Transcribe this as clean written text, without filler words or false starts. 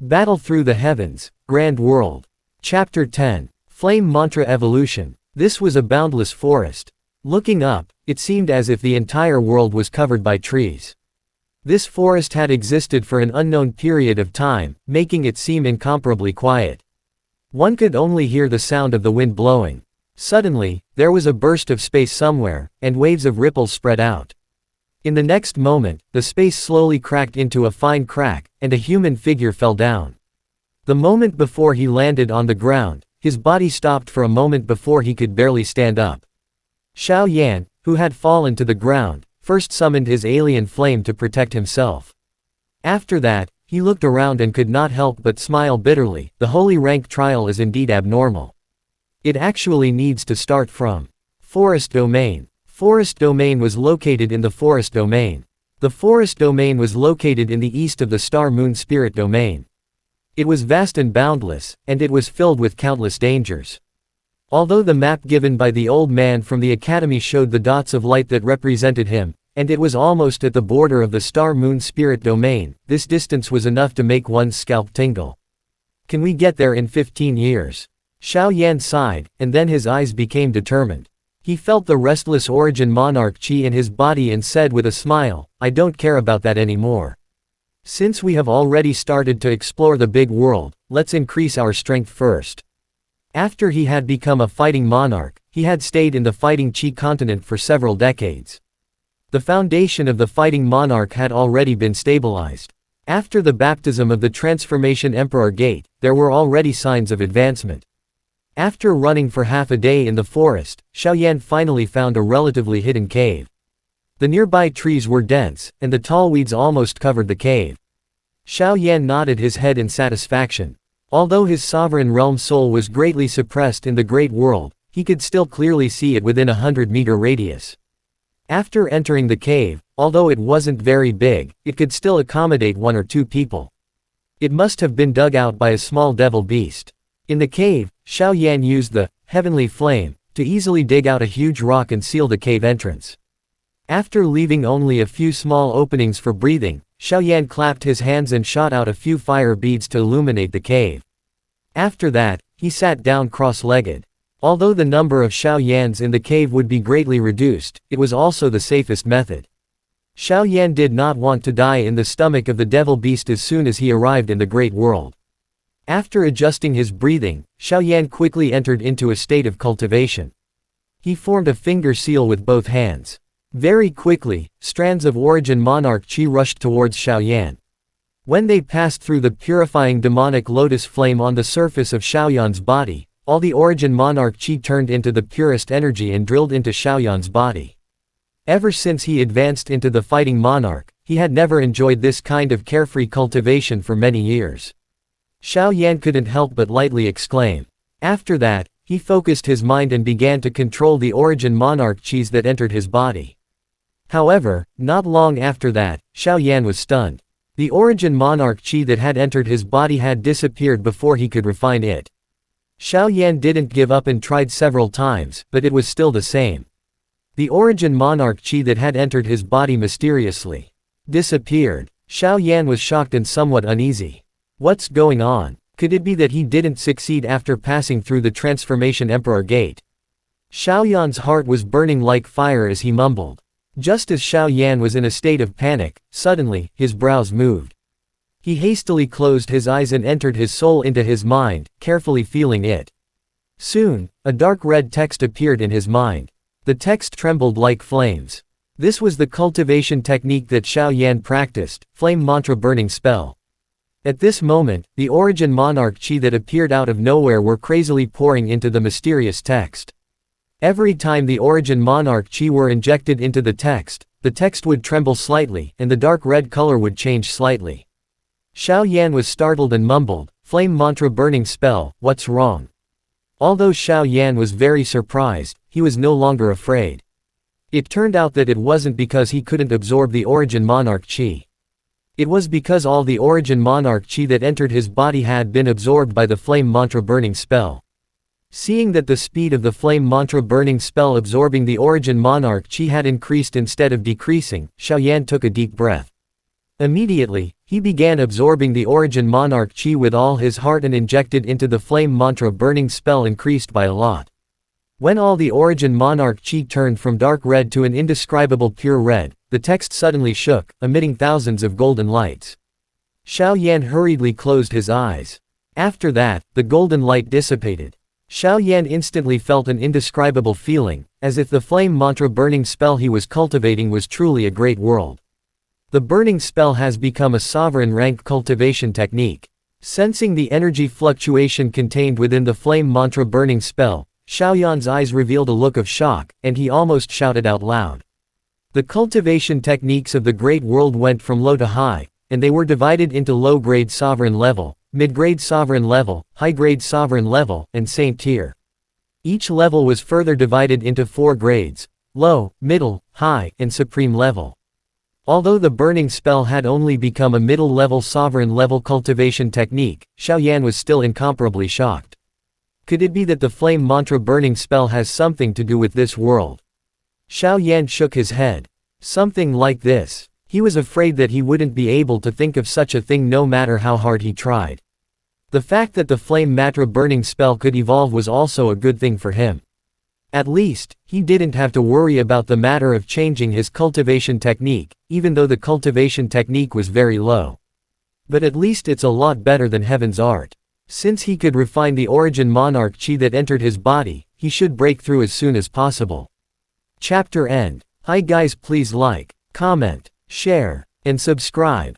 Battle through the heavens, Grand World. Chapter 10. Flame Mantra Evolution. This was a boundless forest. Looking up, it seemed as if the entire world was covered by trees. This forest had existed for an unknown period of time, making it seem incomparably quiet. One could only hear the sound of the wind blowing. Suddenly, there was a burst of space somewhere, and waves of ripples spread out. In the next moment, the space slowly cracked into a fine crack, and a human figure fell down. The moment before he landed on the ground, his body stopped for a moment before he could barely stand up. Xiao Yan, who had fallen to the ground, first summoned his alien flame to protect himself. After that, he looked around and could not help but smile bitterly. The holy rank trial is indeed abnormal. It actually needs to start from Forest Domain. Forest Domain was located in the Forest Domain. The Forest Domain was located in the east of the Star-Moon Spirit Domain. It was vast and boundless, and it was filled with countless dangers. Although the map given by the old man from the academy showed the dots of light that represented him, and it was almost at the border of the Star-Moon Spirit Domain, this distance was enough to make one's scalp tingle. Can we get there in 15 years? Xiao Yan sighed, and then his eyes became determined. He felt the restless origin monarch chi in his body and said with a smile, I don't care about that anymore. Since we have already started to explore the big world, let's increase our strength first. After he had become a fighting monarch, he had stayed in the fighting chi continent for several decades. The foundation of the fighting monarch had already been stabilized. After the baptism of the transformation emperor gate, there were already signs of advancement. After running for half a day in the forest, Xiao Yan finally found a relatively hidden cave. The nearby trees were dense, and the tall weeds almost covered the cave. Xiao Yan nodded his head in satisfaction. Although his sovereign realm soul was greatly suppressed in the great world, he could still clearly see it within a 100-meter radius. After entering the cave, although it wasn't very big, it could still accommodate 1 or 2 people. It must have been dug out by a small devil beast. In the cave, Xiao Yan used the heavenly flame to easily dig out a huge rock and seal the cave entrance. After leaving only a few small openings for breathing, Xiao Yan clapped his hands and shot out a few fire beads to illuminate the cave. After that, he sat down cross-legged. Although the number of Xiao Yans in the cave would be greatly reduced, it was also the safest method. Xiao Yan did not want to die in the stomach of the devil beast as soon as he arrived in the great world. After adjusting his breathing, Xiao Yan quickly entered into a state of cultivation. He formed a finger seal with both hands. Very quickly, strands of origin monarch chi rushed towards Xiao Yan. When they passed through the purifying demonic lotus flame on the surface of Xiao Yan's body, all the origin monarch chi turned into the purest energy and drilled into Xiao Yan's body. Ever since he advanced into the fighting monarch, he had never enjoyed this kind of carefree cultivation for many years. Xiao Yan couldn't help but lightly exclaim. After that, he focused his mind and began to control the origin monarch chis that entered his body. However, not long after that, Xiao Yan was stunned. The origin monarch chi that had entered his body had disappeared before he could refine it. Xiao Yan didn't give up and tried several times, but it was still the same. The origin monarch chi that had entered his body mysteriously disappeared. Xiao Yan was shocked and somewhat uneasy. What's going on? Could it be that he didn't succeed after passing through the transformation emperor gate? Xiao Yan's heart was burning like fire as he mumbled. Just as Xiao Yan was in a state of panic, suddenly, his brows moved. He hastily closed his eyes and entered his soul into his mind, carefully feeling it. Soon, a dark red text appeared in his mind. The text trembled like flames. This was the cultivation technique that Xiao Yan practiced, flame mantra burning spell. At this moment, the origin monarch chi that appeared out of nowhere were crazily pouring into the mysterious text. Every time the origin monarch chi were injected into the text would tremble slightly, and the dark red color would change slightly. Xiao Yan was startled and mumbled, flame mantra burning spell, what's wrong? Although Xiao Yan was very surprised, he was no longer afraid. It turned out that it wasn't because he couldn't absorb the origin monarch chi. It was because all the origin monarch chi that entered his body had been absorbed by the flame mantra burning spell. Seeing that the speed of the flame mantra burning spell absorbing the origin monarch chi had increased instead of decreasing, Xiao Yan took a deep breath. Immediately, he began absorbing the origin monarch chi with all his heart and injected into the flame mantra. Burning spell increased by a lot. When all the origin monarch chi turned from dark red to an indescribable pure red, the text suddenly shook, emitting thousands of golden lights. Xiao Yan hurriedly closed his eyes. After that, the golden light dissipated. Xiao Yan instantly felt an indescribable feeling, as if the flame mantra burning spell he was cultivating was truly a great world. The burning spell has become a sovereign rank cultivation technique. Sensing the energy fluctuation contained within the flame mantra burning spell, Xiaoyan's eyes revealed a look of shock, and he almost shouted out loud. The cultivation techniques of the Great World went from low to high, and they were divided into low-grade sovereign level, mid-grade sovereign level, high-grade sovereign level, and saint tier. Each level was further divided into 4 grades: low, middle, high, and supreme level. Although the burning spell had only become a middle-level sovereign-level cultivation technique, Xiao Yan was still incomparably shocked. Could it be that the flame mantra burning spell has something to do with this world? Xiao Yan shook his head. Something like this. He was afraid that he wouldn't be able to think of such a thing no matter how hard he tried. The fact that the flame mantra burning spell could evolve was also a good thing for him. At least, he didn't have to worry about the matter of changing his cultivation technique, even though the cultivation technique was very low. But at least it's a lot better than Heaven's art. Since he could refine the origin monarch chi that entered his body, he should break through as soon as possible. Chapter end. Hi guys, please like, comment, share, and subscribe.